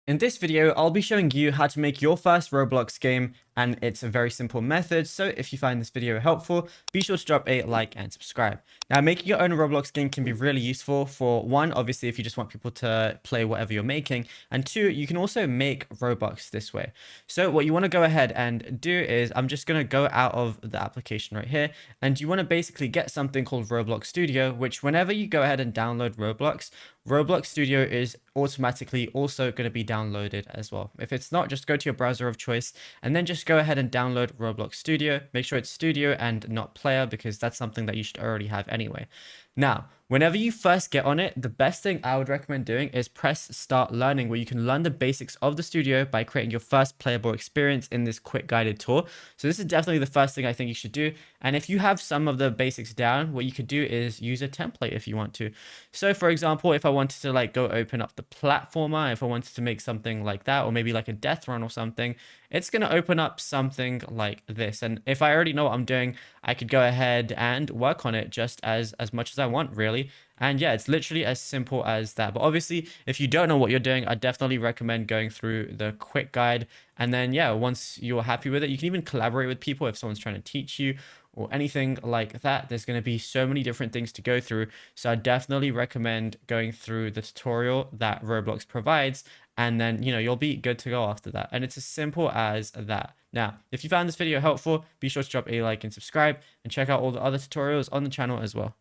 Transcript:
In this video, I'll be showing you how to make your first Roblox game, and it's a very simple method. So if you find this video helpful, be sure to drop a like and subscribe. Now, making your own Roblox game can be really useful. For one, obviously, if you just want people to play whatever you're making, and two, you can also make Robux this way. So what you want to go ahead and do is, I'm just going to go out of the application right here, and you want to basically get something called Roblox Studio, which whenever you go ahead and download Roblox Studio is automatically also going to be downloaded as well. If it's not, just go to your browser of choice and then just go ahead and download Roblox Studio. Make sure it's Studio and not Player, because that's something that you should already have anyway. Now, whenever you first get on it, the best thing I would recommend doing is press Start Learning, where you can learn the basics of the studio by creating your first playable experience in this quick guided tour. So this is definitely the first thing I think you should do. And if you have some of the basics down, what you could do is use a template if you want to. So for example, if I wanted to go open up the platformer, if I wanted to make something like that, or maybe like a death run or something, it's going to open up something like this. And if I already know what I'm doing, I could go ahead and work on it just as much as I want, really. And yeah, it's literally as simple as that. But obviously, if you don't know what you're doing, I definitely recommend going through the quick guide. And then, yeah, once you're happy with it, you can even collaborate with people if someone's trying to teach you or anything like that. There's going to be so many different things to go through. So I definitely recommend going through the tutorial that Roblox provides. And then, you'll be good to go after that. And it's as simple as that. Now, if you found this video helpful, be sure to drop a like and subscribe, and check out all the other tutorials on the channel as well.